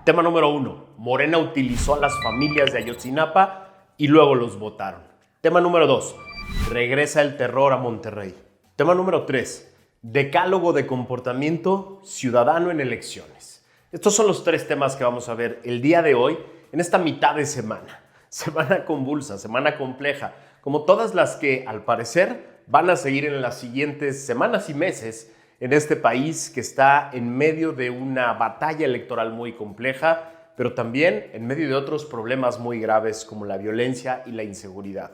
Tema número 1. Morena utilizó a las familias de Ayotzinapa y luego los votaron. Tema número 2. Regresa el terror a Monterrey. Tema número 3. Decálogo de comportamiento ciudadano en elecciones. Estos son los 3 temas que vamos a ver el día de hoy en esta mitad de semana. Semana convulsa, semana compleja, como todas las que al parecer van a seguir en las siguientes semanas y meses en este país que está en medio de una batalla electoral muy compleja, pero también en medio de otros problemas muy graves como la violencia y la inseguridad.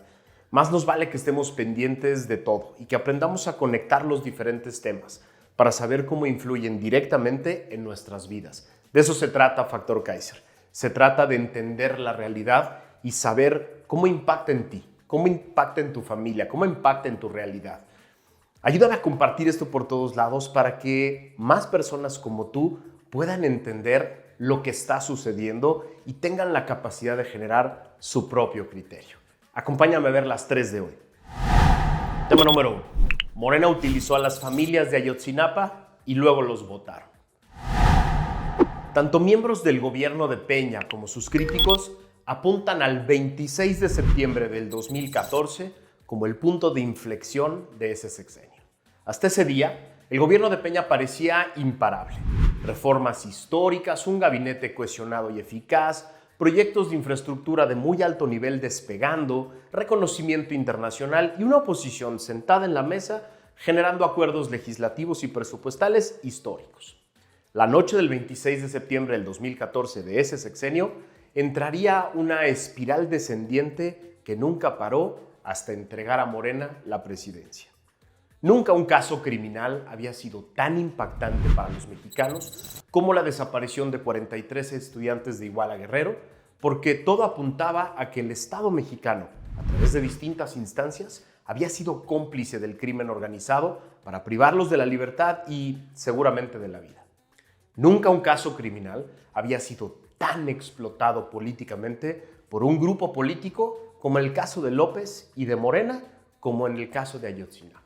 Más nos vale que estemos pendientes de todo y que aprendamos a conectar los diferentes temas para saber cómo influyen directamente en nuestras vidas. De eso se trata Factor Kaiser. Se trata de entender la realidad y saber cómo impacta en ti, cómo impacta en tu familia, cómo impacta en tu realidad. Ayúdame a compartir esto por todos lados para que más personas como tú puedan entender lo que está sucediendo y tengan la capacidad de generar su propio criterio. Acompáñame a ver las 3 de hoy. Tema número 1. Morena utilizó a las familias de Ayotzinapa y luego los votaron. Tanto miembros del gobierno de Peña como sus críticos apuntan al 26 de septiembre del 2014 como el punto de inflexión de ese sexenio. Hasta ese día, el gobierno de Peña parecía imparable. Reformas históricas, un gabinete cohesionado y eficaz, proyectos de infraestructura de muy alto nivel despegando, reconocimiento internacional y una oposición sentada en la mesa generando acuerdos legislativos y presupuestales históricos. La noche del 26 de septiembre del 2014 de ese sexenio entraría una espiral descendiente que nunca paró hasta entregar a Morena la presidencia. Nunca un caso criminal había sido tan impactante para los mexicanos como la desaparición de 43 estudiantes de Iguala Guerrero, porque todo apuntaba a que el Estado mexicano, a través de distintas instancias, había sido cómplice del crimen organizado para privarlos de la libertad y seguramente de la vida. Nunca un caso criminal había sido tan explotado políticamente por un grupo político como en el caso de López y de Morena, como en el caso de Ayotzinapa.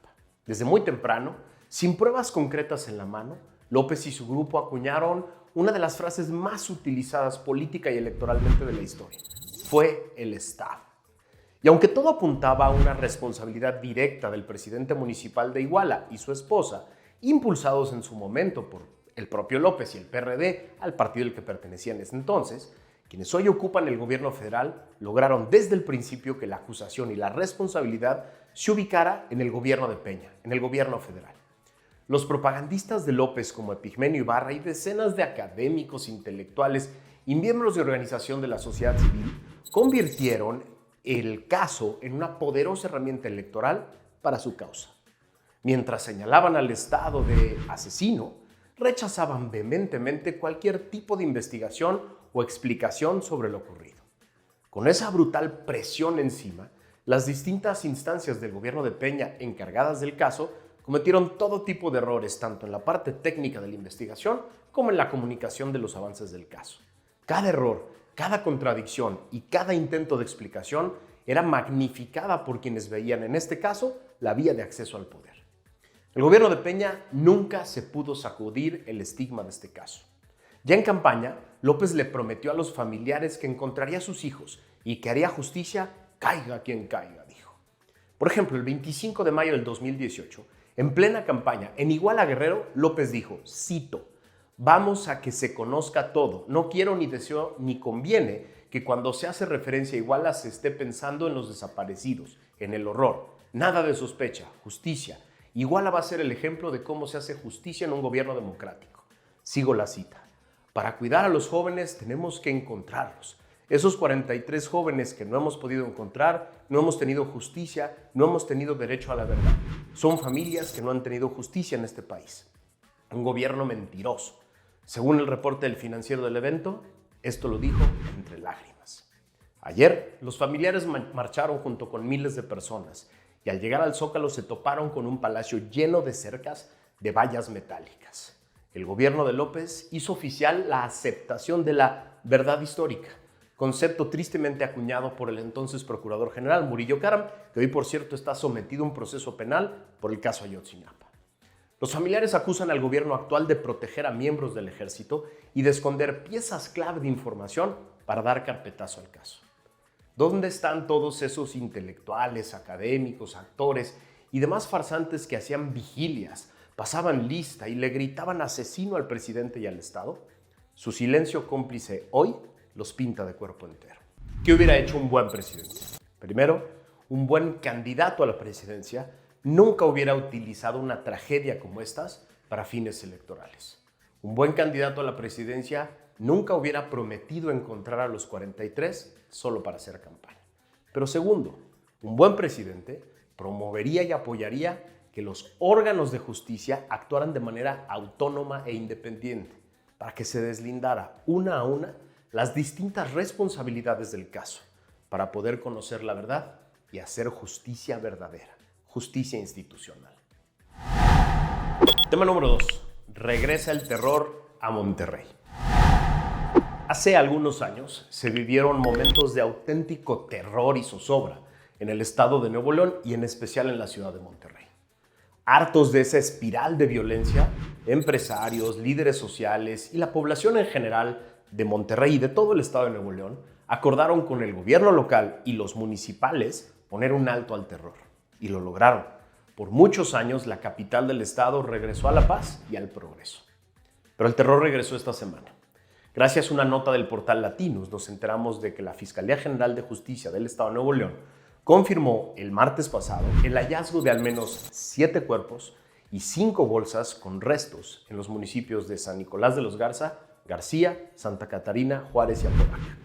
Desde muy temprano, sin pruebas concretas en la mano, López y su grupo acuñaron una de las frases más utilizadas política y electoralmente de la historia. Fue el Estado. Y aunque todo apuntaba a una responsabilidad directa del presidente municipal de Iguala y su esposa, impulsados en su momento por el propio López y el PRD, al partido al que pertenecían en ese entonces, quienes hoy ocupan el gobierno federal lograron desde el principio que la acusación y la responsabilidad se ubicara en el gobierno de Peña, en el gobierno federal. Los propagandistas de López como Epigmenio Ibarra y decenas de académicos, intelectuales y miembros de organización de la sociedad civil convirtieron el caso en una poderosa herramienta electoral para su causa. Mientras señalaban al Estado de asesino, rechazaban vehementemente cualquier tipo de investigación o explicación sobre lo ocurrido. Con esa brutal presión encima, las distintas instancias del gobierno de Peña encargadas del caso cometieron todo tipo de errores, tanto en la parte técnica de la investigación como en la comunicación de los avances del caso. Cada error, cada contradicción y cada intento de explicación era magnificada por quienes veían en este caso la vía de acceso al poder. El gobierno de Peña nunca se pudo sacudir el estigma de este caso. Ya en campaña, López le prometió a los familiares que encontraría a sus hijos y que haría justicia, caiga quien caiga, dijo. Por ejemplo, el 25 de mayo del 2018, en plena campaña, en Iguala Guerrero, López dijo, cito, vamos a que se conozca todo. No quiero ni deseo ni conviene que cuando se hace referencia a Iguala se esté pensando en los desaparecidos, en el horror. Nada de sospecha, justicia. Iguala va a ser el ejemplo de cómo se hace justicia en un gobierno democrático. Sigo la cita. Para cuidar a los jóvenes tenemos que encontrarlos. Esos 43 jóvenes que no hemos podido encontrar, no hemos tenido justicia, no hemos tenido derecho a la verdad. Son familias que no han tenido justicia en este país. Un gobierno mentiroso. Según el reporte del Financiero del evento, esto lo dijo entre lágrimas. Ayer, los familiares marcharon junto con miles de personas y al llegar al Zócalo se toparon con un palacio lleno de cercas de vallas metálicas. El gobierno de López hizo oficial la aceptación de la verdad histórica, concepto tristemente acuñado por el entonces Procurador General Murillo Karam, que hoy, por cierto, está sometido a un proceso penal por el caso Ayotzinapa. Los familiares acusan al gobierno actual de proteger a miembros del ejército y de esconder piezas clave de información para dar carpetazo al caso. ¿Dónde están todos esos intelectuales, académicos, actores y demás farsantes que hacían vigilias, pasaban lista y le gritaban asesino al presidente y al Estado? Su silencio cómplice hoy los pinta de cuerpo entero. ¿Qué hubiera hecho un buen presidente? Primero, un buen candidato a la presidencia nunca hubiera utilizado una tragedia como estas para fines electorales. Un buen candidato a la presidencia nunca hubiera prometido encontrar a los 43 solo para hacer campaña. Pero segundo, un buen presidente promovería y apoyaría que los órganos de justicia actuaran de manera autónoma e independiente para que se deslindara una a una las distintas responsabilidades del caso, para poder conocer la verdad y hacer justicia verdadera, justicia institucional. Tema número 2. Regresa el terror a Monterrey. Hace algunos años se vivieron momentos de auténtico terror y zozobra en el estado de Nuevo León y en especial en la ciudad de Monterrey. Hartos de esa espiral de violencia, empresarios, líderes sociales y la población en general de Monterrey y de todo el estado de Nuevo León acordaron con el gobierno local y los municipales poner un alto al terror. Y lo lograron. Por muchos años la capital del estado regresó a la paz y al progreso. Pero el terror regresó esta semana. Gracias a una nota del portal Latinos nos enteramos de que la Fiscalía General de Justicia del estado de Nuevo León confirmó el martes pasado el hallazgo de al menos 7 cuerpos y 5 bolsas con restos en los municipios de San Nicolás de los Garza, García, Santa Catarina, Juárez y Apodaca.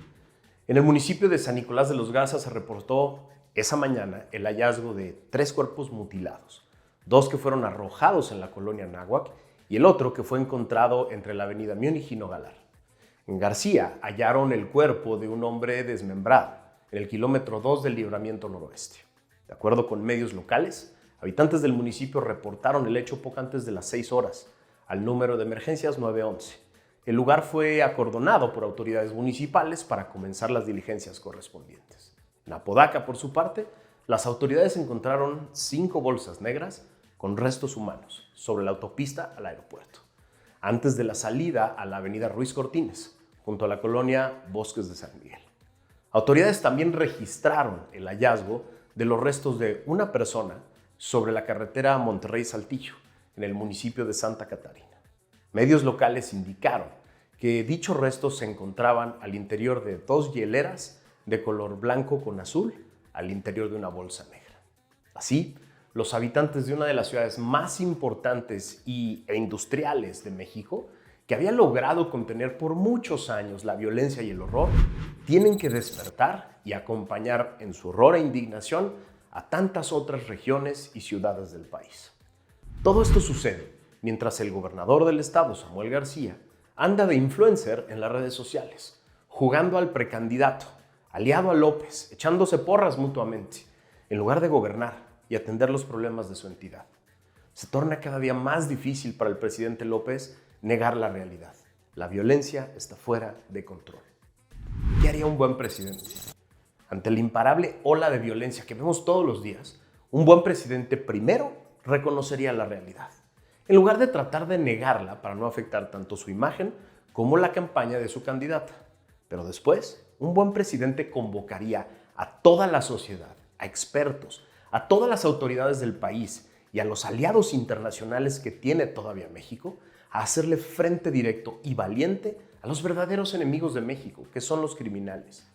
En el municipio de San Nicolás de los Garza se reportó esa mañana el hallazgo de 3 cuerpos mutilados, 2 que fueron arrojados en la colonia Náhuac y el otro que fue encontrado entre la avenida Múnich y Nogalar. En García hallaron el cuerpo de un hombre desmembrado en el kilómetro 2 del Libramiento Noroeste. De acuerdo con medios locales, habitantes del municipio reportaron el hecho poco antes de las 6 horas al número de emergencias 911. El lugar fue acordonado por autoridades municipales para comenzar las diligencias correspondientes. En Apodaca, por su parte, las autoridades encontraron 5 bolsas negras con restos humanos sobre la autopista al aeropuerto, antes de la salida a la avenida Ruiz Cortines, junto a la colonia Bosques de San Miguel. Autoridades también registraron el hallazgo de los restos de una persona sobre la carretera Monterrey-Saltillo, en el municipio de Santa Catarina. Medios locales indicaron que dichos restos se encontraban al interior de 2 hieleras de color blanco con azul al interior de una bolsa negra. Así, los habitantes de una de las ciudades más importantes e industriales de México, que había logrado contener por muchos años la violencia y el horror, tienen que despertar y acompañar en su horror e indignación a tantas otras regiones y ciudades del país. Todo esto sucede mientras el gobernador del estado, Samuel García, anda de influencer en las redes sociales, jugando al precandidato, aliado a López, echándose porras mutuamente, en lugar de gobernar y atender los problemas de su entidad. Se torna cada día más difícil para el presidente López negar la realidad. La violencia está fuera de control. ¿Qué haría un buen presidente? Ante la imparable ola de violencia que vemos todos los días, un buen presidente primero reconocería la realidad, en lugar de tratar de negarla para no afectar tanto su imagen como la campaña de su candidata. Pero después, un buen presidente convocaría a toda la sociedad, a expertos, a todas las autoridades del país y a los aliados internacionales que tiene todavía México a hacerle frente directo y valiente a los verdaderos enemigos de México, que son los criminales.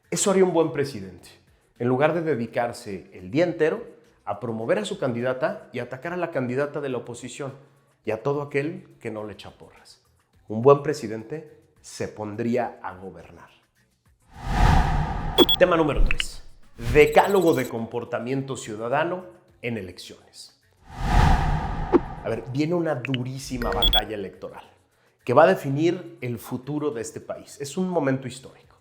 Eso haría un buen presidente, en lugar de dedicarse el día entero a promover a su candidata y atacar a la candidata de la oposición y a todo aquel que no le echa porras. Un buen presidente se pondría a gobernar. Tema número 3. Decálogo de comportamiento ciudadano en elecciones. Viene una durísima batalla electoral que va a definir el futuro de este país. Es un momento histórico.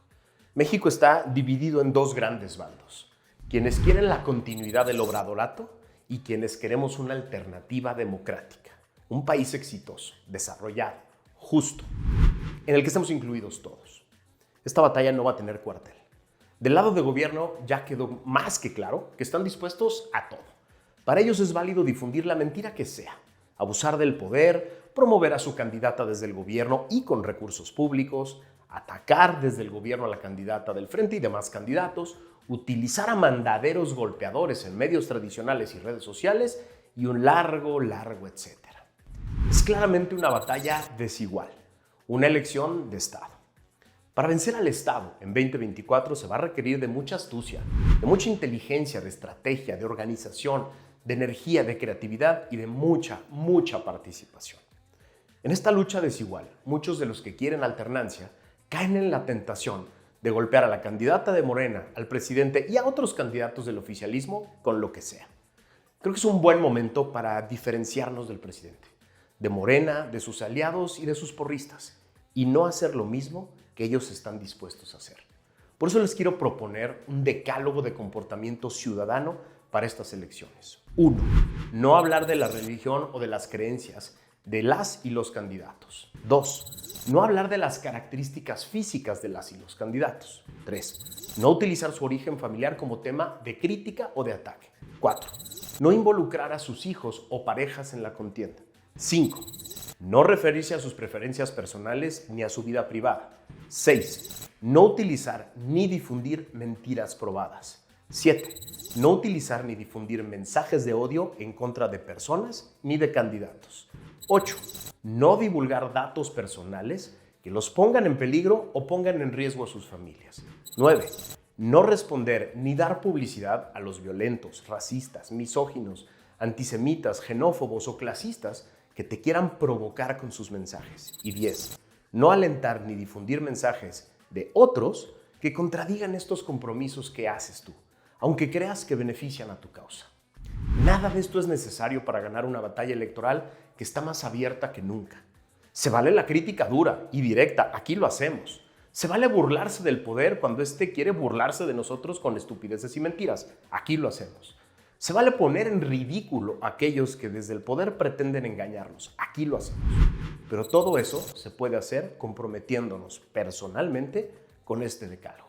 México está dividido en 2 grandes bandos. Quienes quieren la continuidad del obradorato y quienes queremos una alternativa democrática. Un país exitoso, desarrollado, justo, en el que estamos incluidos todos. Esta batalla no va a tener cuartel. Del lado de gobierno ya quedó más que claro que están dispuestos a todo. Para ellos es válido difundir la mentira que sea, abusar del poder, promover a su candidata desde el gobierno y con recursos públicos, atacar desde el gobierno a la candidata del frente y demás candidatos, utilizar a mandaderos golpeadores en medios tradicionales y redes sociales y un largo etcétera. Es claramente una batalla desigual, una elección de Estado. Para vencer al Estado en 2024 se va a requerir de mucha astucia, de mucha inteligencia, de estrategia, de organización, de energía, de creatividad y de mucha participación. En esta lucha desigual, muchos de los que quieren alternancia caen en la tentación de golpear a la candidata de Morena, al presidente y a otros candidatos del oficialismo con lo que sea. Creo que es un buen momento para diferenciarnos del presidente, de Morena, de sus aliados y de sus porristas, y no hacer lo mismo que ellos están dispuestos a hacer. Por eso les quiero proponer un decálogo de comportamiento ciudadano para estas elecciones. 1. No hablar de la religión o de las creencias de las y los candidatos. 2. No hablar de las características físicas de las y los candidatos. 3. No utilizar su origen familiar como tema de crítica o de ataque. 4. No involucrar a sus hijos o parejas en la contienda. 5. No referirse a sus preferencias personales ni a su vida privada. 6. No utilizar ni difundir mentiras probadas. 7. No utilizar ni difundir mensajes de odio en contra de personas ni de candidatos. 8. No divulgar datos personales que los pongan en peligro o pongan en riesgo a sus familias. 9. No responder ni dar publicidad a los violentos, racistas, misóginos, antisemitas, xenófobos o clasistas que te quieran provocar con sus mensajes. Y 10. No alentar ni difundir mensajes de otros que contradigan estos compromisos que haces tú, aunque creas que benefician a tu causa. Nada de esto es necesario para ganar una batalla electoral que está más abierta que nunca. Se vale la crítica dura y directa, aquí lo hacemos. Se vale burlarse del poder cuando éste quiere burlarse de nosotros con estupideces y mentiras, aquí lo hacemos. Se vale poner en ridículo a aquellos que desde el poder pretenden engañarnos, aquí lo hacemos. Pero todo eso se puede hacer comprometiéndonos personalmente con este decálogo.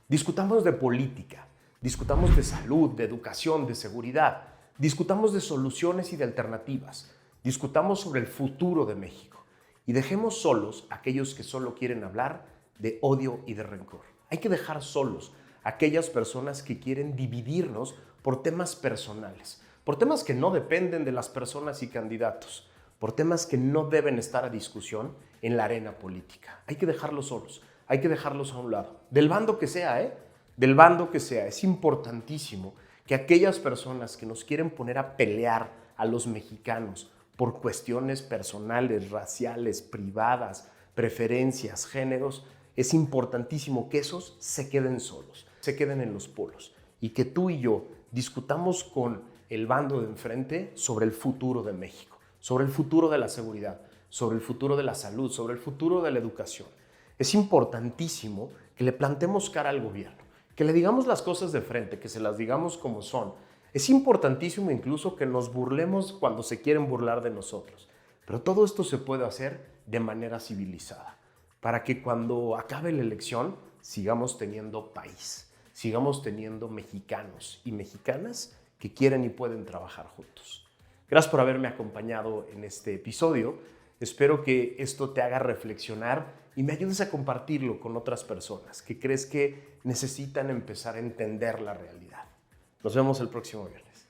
Discutamos de política, discutamos de salud, de educación, de seguridad, discutamos de soluciones y de alternativas, discutamos sobre el futuro de México y dejemos solos a aquellos que solo quieren hablar de odio y de rencor. Hay que dejar solos a aquellas personas que quieren dividirnos por temas personales, por temas que no dependen de las personas y candidatos, por temas que no deben estar a discusión en la arena política. Hay que dejarlos solos, hay que dejarlos a un lado, del bando que sea, del bando que sea. Es importantísimo que aquellas personas que nos quieren poner a pelear a los mexicanos por cuestiones personales, raciales, privadas, preferencias, géneros, es importantísimo que esos se queden solos, se queden en los polos y que tú y yo discutamos con el bando de enfrente sobre el futuro de México, sobre el futuro de la seguridad, sobre el futuro de la salud, sobre el futuro de la educación. Es importantísimo que le plantemos cara al gobierno, que le digamos las cosas de frente, que se las digamos como son. Es importantísimo incluso que nos burlemos cuando se quieren burlar de nosotros. Pero todo esto se puede hacer de manera civilizada, para que cuando acabe la elección sigamos teniendo país, sigamos teniendo mexicanos y mexicanas que quieren y pueden trabajar juntos. Gracias por haberme acompañado en este episodio. Espero que esto te haga reflexionar y me ayudes a compartirlo con otras personas que crees que necesitan empezar a entender la realidad. Nos vemos el próximo viernes.